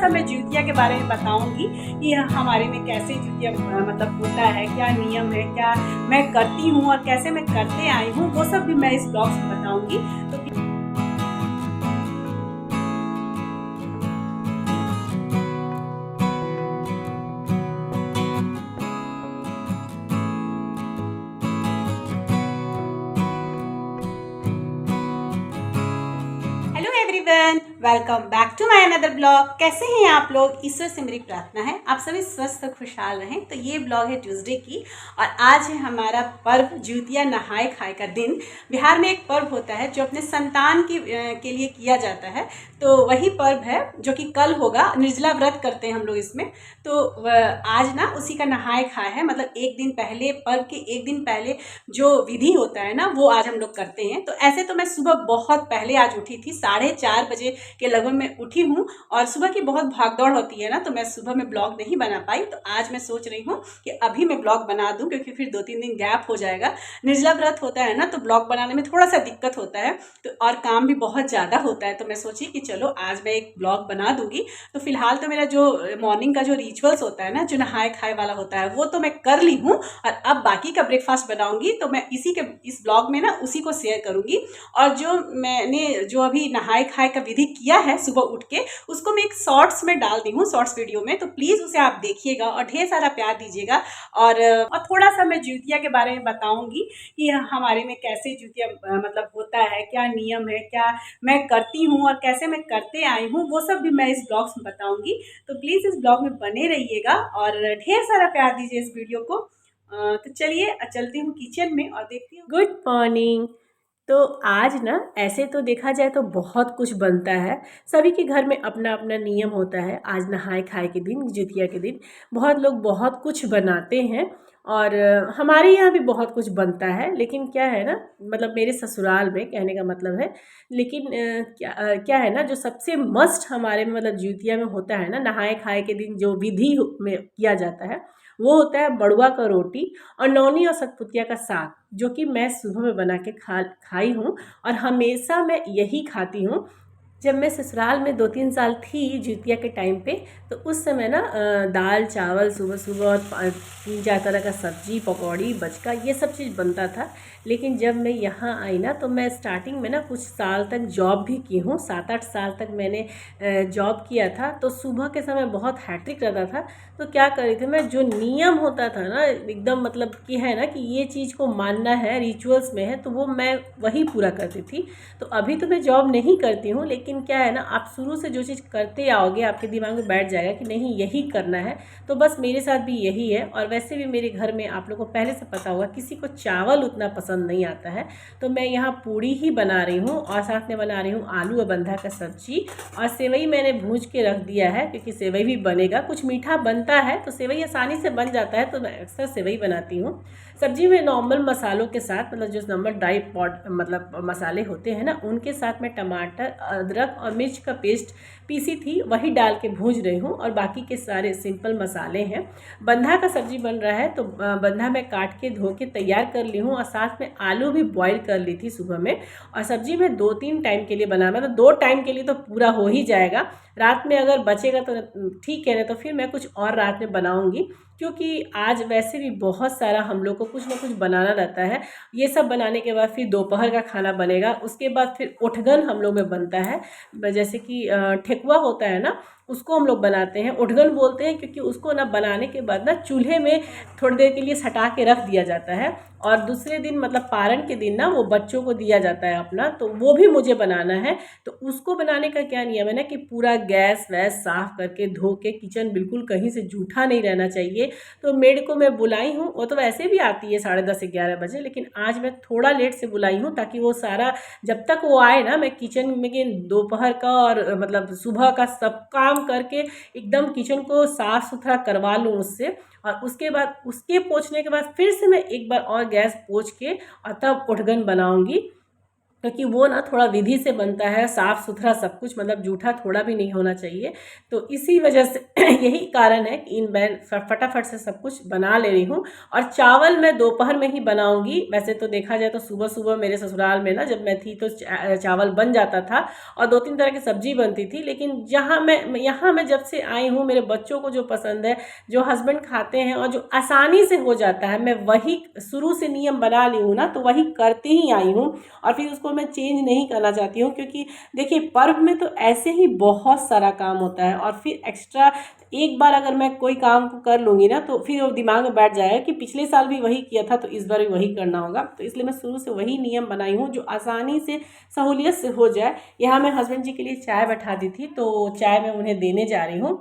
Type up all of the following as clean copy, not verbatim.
सा मैं ज्यूतिया के बारे में बताऊंगी कि हमारे में कैसे ज्यूतिया मतलब होता है, क्या नियम है, क्या मैं करती हूँ और कैसे मैं करते आई हूँ, वो सब भी मैं इस ब्लॉग में बताऊंगी। तो hello everyone, welcome back to my another blog. कैसे हैं आप लोग? ईश्वर से मेरी प्रार्थना है आप सभी स्वस्थ खुशहाल रहें। तो ये ब्लॉग है ट्यूसडे की और आज है हमारा पर्व ज्यूतिया नहाए खाए का दिन। बिहार में एक पर्व होता है जो अपने संतान के लिए किया जाता है, तो वही पर्व है जो कि कल होगा। निर्जला व्रत करते हैं हम लोग इसमें। तो आज ना उसी का नहाए खाए है, मतलब एक दिन पहले, पर्व के एक दिन पहले जो विधि होता है ना, वो आज हम लोग करते हैं। तो ऐसे तो मैं सुबह बहुत पहले आज उठी थी, 4:30 बजे के लगभग मैं उठी हूँ और सुबह की बहुत भागदौड़ होती है ना, तो मैं सुबह में ब्लॉग नहीं बना पाई। तो आज मैं सोच रही हूँ कि अभी मैं ब्लॉग बना दूँ, क्योंकि फिर 2-3 दिन गैप हो जाएगा। निर्जला व्रत होता है ना, तो ब्लॉग बनाने में थोड़ा सा दिक्कत होता है, तो और काम भी बहुत ज़्यादा होता है। तो मैं सोची कि चलो आज मैं एक ब्लॉग बना दूंगी। तो फिलहाल तो मेरा जो मॉर्निंग का जो रिचुअल्स होता है ना, जो नहाए खाए वाला होता है, वो तो मैं कर ली हूँ और अब बाकी का ब्रेकफास्ट बनाऊंगी। तो मैं इस ब्लॉग में ना उसी को शेयर करूंगी। और जो मैंने जो अभी नहाए खाए का विधि किया है सुबह उठ के, उसको मैं एक शॉर्ट्स में डाल दी हूँ, शॉर्ट्स वीडियो में। तो प्लीज़ उसे आप देखिएगा और ढेर सारा प्यार दीजिएगा। और थोड़ा सा मैं ज्यूतिया के बारे में बताऊंगी कि हमारे में कैसे ज्यूतिया मतलब होता है, क्या नियम है, क्या मैं करती हूँ और कैसे मैं करते आई हूँ, वो सब भी मैं इस ब्लॉग में बताऊंगी। तो प्लीज़ इस ब्लॉग में बने रहिएगा और ढेर सारा प्यार दीजिए इस वीडियो को। तो चलिए चलती हूँ किचन में और देखती हूँ। Good morning. तो आज ना ऐसे तो देखा जाए तो बहुत कुछ बनता है। सभी के घर में अपना अपना नियम होता है। आज नहाए खाए के दिन, जितिया के दिन, बहुत लोग बहुत कुछ बनाते हैं और हमारे यहाँ भी बहुत कुछ बनता है। लेकिन क्या है ना, मतलब मेरे ससुराल में, कहने का मतलब है, लेकिन क्या है ना, जो सबसे मस्ट हमारे में मतलब जितिया में होता है ना, नहाए खाए के दिन जो विधि में किया जाता है, वो होता है बड़ुआ का रोटी और नौनी और सतपुतिया का साग, जो कि मैं सुबह में बना के खाई हूँ और हमेशा मैं यही खाती हूँ। जब मैं ससुराल में 2-3 साल थी जितिया के टाइम पे, तो उस समय ना दाल चावल सुबह सुबह और 3-4 तरह का सब्जी, पकौड़ी, बचका, ये सब चीज़ बनता था। लेकिन जब मैं यहाँ आई ना, तो मैं स्टार्टिंग में ना कुछ साल तक जॉब भी की हूँ, 7-8 साल तक मैंने जॉब किया था। तो सुबह के समय बहुत हैट्रिक रहता था। तो क्या कर रही थी मैं, जो नियम होता था ना एकदम, मतलब कि है ना कि ये चीज़ को मानना है, रिचुअल्स में है, तो वो मैं वही पूरा करती थी। तो अभी तो मैं जॉब नहीं करती हूँ, लेकिन क्या है ना, आप शुरू से जो चीज़ करते आओगे आपके दिमाग में बैठ जाएगा कि नहीं यही करना है। तो बस मेरे साथ भी यही है। और वैसे भी मेरे घर में आप लोगों को पहले से पता होगा, किसी को चावल उतना पसंद नहीं आता है। तो मैं यहाँ पूड़ी ही बना रही हूँ और साथ में बना रही हूँ आलू और बंधा का सब्जी। और सेवई मैंने भूज के रख दिया है, क्योंकि सेवई भी बनेगा, कुछ मीठा बनता है तो सेवई आसानी से बन जाता है, तो मैं अक्सर सेवई बनाती हूँ। सब्जी में नॉर्मल मसालों के साथ, मतलब जो नॉर्मल ड्राई पॉट मतलब मसाले होते हैं ना, उनके साथ में टमाटर, अदरक और मिर्च का पेस्ट पीसी थी, वही डाल के भूज रही हूँ। और बाकी के सारे सिंपल मसाले हैं। बंधा का सब्जी बन रहा है, तो बंधा मैं काट के धो के तैयार कर ली हूँ और साथ में आलू भी बॉईल कर ली थी सुबह में। और सब्जी में 2-3 टाइम के लिए बना, मतलब 2 टाइम के लिए तो पूरा हो ही जाएगा। रात में अगर बचेगा तो ठीक है, ना तो फिर मैं कुछ और रात में बनाऊंगी, क्योंकि आज वैसे भी बहुत सारा हम लोग को कुछ ना कुछ बनाना रहता है। ये सब बनाने के बाद फिर दोपहर का खाना बनेगा, उसके बाद फिर उठगन हम लोग में बनता है। जैसे कि ठेकुआ होता है ना, उसको हम लोग बनाते हैं, उठगन बोलते हैं, क्योंकि उसको ना बनाने के बाद ना चूल्हे में थोड़ी देर के लिए सटा के रख दिया जाता है और दूसरे दिन मतलब पारण के दिन ना वो बच्चों को दिया जाता है अपना। तो वो भी मुझे बनाना है। तो उसको बनाने का क्या नियम है ना, कि पूरा गैस वैस साफ़ करके धो के, किचन बिल्कुल कहीं से जूठा नहीं रहना चाहिए। तो मेड को मैं बुलाई हूँ, वो तो वैसे भी आती है 10:30-11 बजे, लेकिन आज मैं थोड़ा लेट से बुलाई हूँ, ताकि वो सारा, जब तक वो आए ना, मैं किचन में दोपहर का और मतलब सुबह का सब काम करके एकदम किचन को साफ़ सुथरा करवा लूँ उससे। और उसके बाद उसके पोंछने के बाद फिर से मैं एक बार और गैस पोंछ के और तब उठगन बनाऊँगी। क्योंकि वो ना थोड़ा विधि से बनता है, साफ़ सुथरा सब कुछ, मतलब जूठा थोड़ा भी नहीं होना चाहिए। तो इसी वजह से यही कारण है कि मैं फटाफट से सब कुछ बना ले रही हूँ। और चावल मैं दोपहर में ही बनाऊंगी। वैसे तो देखा जाए तो सुबह सुबह मेरे ससुराल में ना जब मैं थी तो चावल बन जाता था और 2-3 तरह की सब्जी बनती थी। लेकिन यहाँ मैं जब से आई हूँ, मेरे बच्चों को जो पसंद है, जो हस्बैंड खाते हैं और जो आसानी से हो जाता है, मैं वही शुरू से नियम बना ली हूँ ना, तो वही करते ही आई हूँ और फिर उसको मैं चेंज नहीं करना चाहती हूँ। क्योंकि देखिए पर्व में तो ऐसे ही बहुत सारा काम होता है और फिर एक्स्ट्रा एक बार अगर मैं कोई काम को कर लूँगी ना तो फिर वो दिमाग में बैठ जाएगा कि पिछले साल भी वही किया था तो इस बार भी वही करना होगा। तो इसलिए मैं शुरू से वही नियम बनाई हूँ जो आसानी से सहूलियत से हो जाए। यहाँ मैं हस्बैंड जी के लिए चाय बैठा दी थी, तो चाय मैं उन्हें देने जा रही हूँ।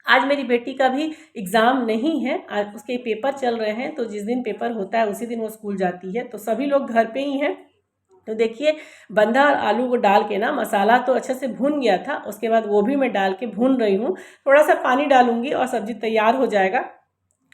आज मेरी बेटी का भी एग्ज़ाम नहीं है, आज उसके पेपर चल रहे हैं, तो जिस दिन पेपर होता है उसी दिन वो स्कूल जाती है। तो सभी लोग घर पे ही हैं। तो देखिए बंधा और आलू को डाल के ना मसाला तो अच्छे से भुन गया था, उसके बाद वो भी मैं डाल के भून रही हूँ। थोड़ा सा पानी डालूंगी और सब्जी तैयार हो जाएगा।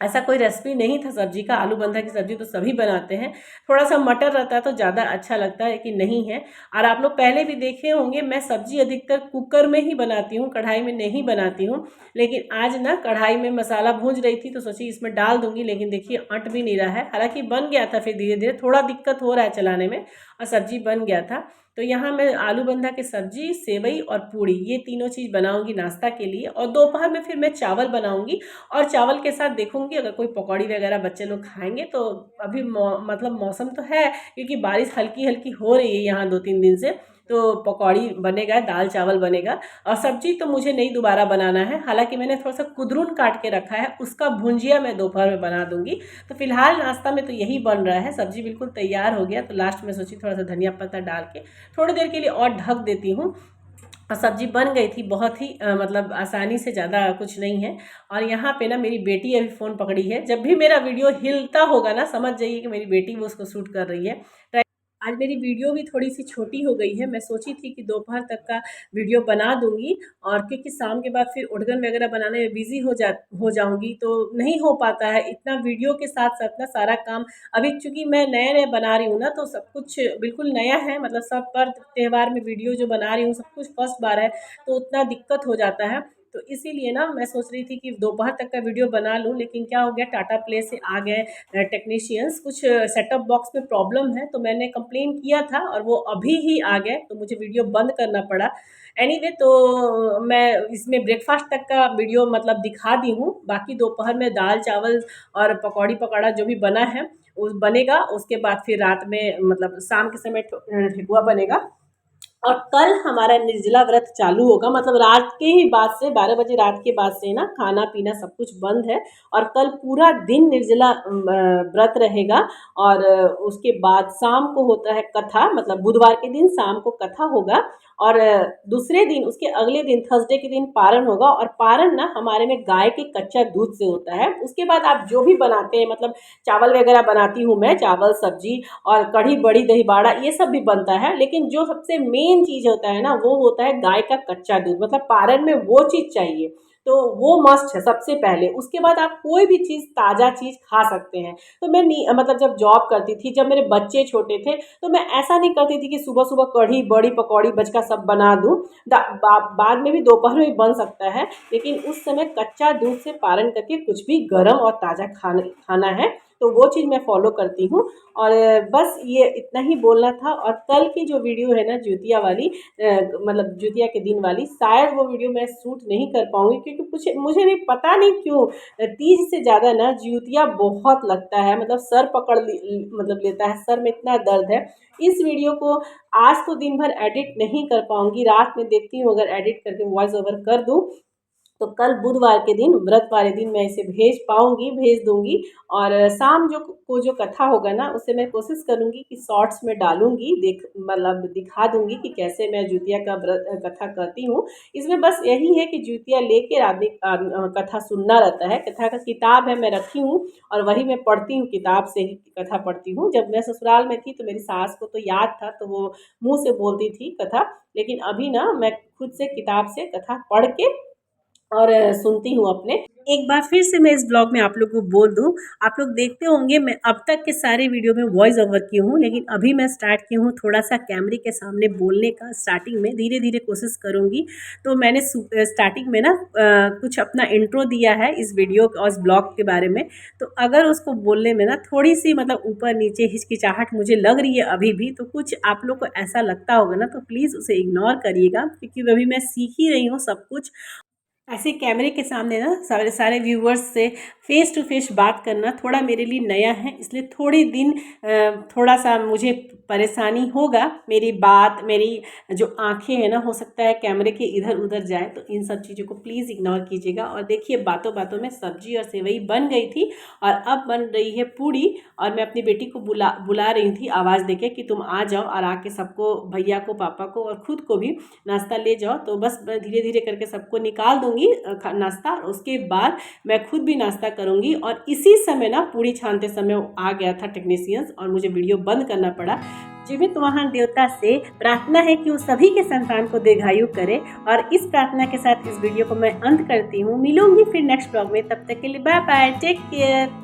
ऐसा कोई रेसिपी नहीं था सब्जी का, आलू बंधा की सब्जी तो सभी बनाते हैं। थोड़ा सा मटर रहता है तो ज़्यादा अच्छा लगता है कि नहीं है। और आप लोग पहले भी देखे होंगे मैं सब्जी अधिकतर कुकर में ही बनाती हूँ, कढ़ाई में नहीं बनाती हूँ। लेकिन आज ना कढ़ाई में मसाला भूंज रही थी तो सोची इसमें डाल दूंगी, लेकिन देखिए अट भी नहीं रहा है। हालांकि बन गया था, फिर धीरे धीरे थोड़ा दिक्कत हो रहा है चलाने में और सब्जी बन गया था। तो यहाँ मैं आलू बंधा की सब्जी, सेवई और पूड़ी, ये तीनों चीज़ बनाऊंगी नाश्ता के लिए। और दोपहर में फिर मैं चावल बनाऊंगी और चावल के साथ देखूंगी अगर कोई पकौड़ी वगैरह बच्चे लोग खाएंगे तो। अभी मतलब मौसम तो है क्योंकि बारिश हल्की हल्की हो रही है यहाँ 2-3 दिन से, तो पकौड़ी बनेगा, दाल चावल बनेगा। और सब्जी तो मुझे नहीं दोबारा बनाना है, हालांकि मैंने थोड़ा सा कुदरून काट के रखा है, उसका भुंजिया मैं दोपहर में बना दूंगी। तो फिलहाल नाश्ता में तो यही बन रहा है। सब्जी बिल्कुल तैयार हो गया, तो लास्ट में सोची थोड़ा सा धनिया पत्ता डाल के थोड़ी देर के लिए और ढक देती हूँ। और सब्जी बन गई थी बहुत ही मतलब आसानी से, ज़्यादा कुछ नहीं है। और यहाँ पे ना मेरी बेटी अभी फ़ोन पकड़ी है, जब भी मेरा वीडियो हिलता होगा ना समझ जाइए कि मेरी बेटी वो उसको शूट कर रही है। आज मेरी वीडियो भी थोड़ी सी छोटी हो गई है। मैं सोची थी कि दोपहर तक का वीडियो बना दूंगी, और क्योंकि शाम के बाद फिर उड़गन वगैरह बनाने में बिजी हो जाऊंगी तो नहीं हो पाता है इतना वीडियो के साथ साथ ना सारा काम। अभी चूंकि मैं नए नए बना रही हूँ ना, तो सब कुछ बिल्कुल नया है, मतलब सब पर त्यौहार में वीडियो जो बना रही हूँ सब कुछ फर्स्ट बार है, तो उतना दिक्कत हो जाता है। तो इसीलिए ना मैं सोच रही थी कि दोपहर तक का वीडियो बना लूँ, लेकिन क्या हो गया, टाटा प्ले से आ गए टेक्नीशियंस, कुछ सेटअप बॉक्स में प्रॉब्लम है, तो मैंने कंप्लेन किया था और वो अभी ही आ गए, तो मुझे वीडियो बंद करना पड़ा। एनीवे तो मैं इसमें ब्रेकफास्ट तक का वीडियो मतलब दिखा दी हूँ, बाकी दोपहर में दाल चावल और पकौड़ी पकौड़ा जो भी बना है वो बनेगा। उसके बाद फिर रात में मतलब शाम के समय ठेकुआ बनेगा। और कल हमारा निर्जला व्रत चालू होगा, मतलब रात के ही बाद से 12 बजे रात के बाद से ना खाना पीना सब कुछ बंद है। और कल पूरा दिन निर्जला व्रत रहेगा। और उसके बाद शाम को होता है कथा, मतलब बुधवार के दिन शाम को कथा होगा। और दूसरे दिन, उसके अगले दिन थर्सडे के दिन पारण होगा। और पारण ना हमारे में गाय के कच्चा दूध से होता है। उसके बाद आप जो भी बनाते हैं, मतलब चावल वगैरह बनाती हूँ मैं, चावल सब्जी और कढ़ी बड़ी दही बाड़ा ये सब भी बनता है, लेकिन जो सबसे मेन चीज़ होता है ना वो होता है गाय का कच्चा दूध, मतलब पारण में वो चीज़ चाहिए। तो वो मस्ट है सबसे पहले। उसके बाद आप कोई भी चीज़, ताज़ा चीज़ खा सकते हैं। तो मैं मतलब जब जॉब करती थी, जब मेरे बच्चे छोटे थे, तो मैं ऐसा नहीं करती थी कि सुबह सुबह कढ़ी बड़ी पकौड़ी बचका सब बना दूँ। बाद में भी दोपहर में भी बन सकता है, लेकिन उस समय कच्चा दूध से पारण करके कुछ भी गर्म और ताज़ा खाना है, तो वो चीज़ मैं फॉलो करती हूँ। और बस ये इतना ही बोलना था। और कल की जो वीडियो है ना ज्यूतिया वाली, मतलब ज्यूतिया के दिन वाली, शायद वो वीडियो मैं शूट नहीं कर पाऊंगी, क्योंकि कुछ मुझे नहीं पता नहीं क्यों तीज से ज़्यादा ना ज्यूतिया बहुत लगता है, मतलब सर पकड़ मतलब लेता है, सर में इतना दर्द है। इस वीडियो को आज तो दिन भर एडिट नहीं कर पाऊंगी, रात में देखती हूँ अगर एडिट करके वॉइस ओवर कर दूँ तो कल बुधवार के दिन, व्रत वाले दिन मैं इसे भेज दूंगी। और शाम जो कथा होगा ना उसे मैं कोशिश करूंगी कि शॉर्ट्स में डालूंगी, देख मतलब दिखा दूंगी कि कैसे मैं ज्यूतिया का व्रत कथा करती हूँ। इसमें बस यही है कि ज्यूतिया लेके कथा सुनना रहता है। कथा का किताब है मैं रखी हूँ और वही मैं पढ़ती हूँ, किताब से ही कथा पढ़ती हूँ। जब मैं ससुराल में थी तो मेरी सास को तो याद था, तो वो मुँह से बोलती थी कथा, लेकिन अभी ना मैं खुद से किताब से कथा पढ़ के और सुनती हूँ अपने। एक बार फिर से मैं इस ब्लॉग में आप लोग को बोल दूँ, आप लोग देखते होंगे मैं अब तक के सारे वीडियो में वॉइस ओवर की हूँ, लेकिन अभी मैं स्टार्ट की हूँ थोड़ा-सा कैमरे के सामने बोलने का। स्टार्टिंग में धीरे-धीरे कोशिश करूँगी। तो मैंने स्टार्टिंग में ना कुछ अपना इंट्रो दिया है इस वीडियो और इस ब्लॉग के बारे में। तो अगर उसको बोलने में ना थोड़ी-सी मतलब ऊपर-नीचे हिचकिचाहट मुझे लग रही है अभी भी, तो कुछ आप लोग को ऐसा लगता होगा ना, तो प्लीज़ उसे इग्नोर करिएगा, क्योंकि अभी मैं सीख ही रही हूँ सब कुछ। ऐसे कैमरे के सामने ना सारे सारे व्यूवर्स से फेस टू फेस बात करना थोड़ा मेरे लिए नया है, इसलिए थोड़ी दिन थोड़ा सा मुझे परेशानी होगा। मेरी बात, मेरी जो आंखें हैं ना, हो सकता है कैमरे के इधर उधर जाए, तो इन सब चीज़ों को प्लीज़ इग्नोर कीजिएगा। और देखिए बातों बातों में सब्जी और सेवई बन गई थी और अब बन रही है पूड़ी। और मैं अपनी बेटी को बुला रही थी आवाज़ देके कि तुम आ जाओ और आके सबको, भैया को, पापा को और खुद को भी नाश्ता ले जाओ। तो बस मैं धीरे धीरे करके सबको निकाल दूंगी नाश्ता, और उसके बाद मैं खुद भी नाश्ता करूंगी। और इसी समय ना पूड़ी छानते समय आ गया था टेक्नीशियंस और मुझे वीडियो बंद करना पड़ा। जीवित महान देवता से प्रार्थना है कि वो सभी के संतान को दीर्घायु करे। और इस प्रार्थना के साथ इस वीडियो को मैं अंत करती हूँ। मिलूंगी फिर नेक्स्ट ब्लॉग में, तब तक के लिए बाय बाय, टेक केयर।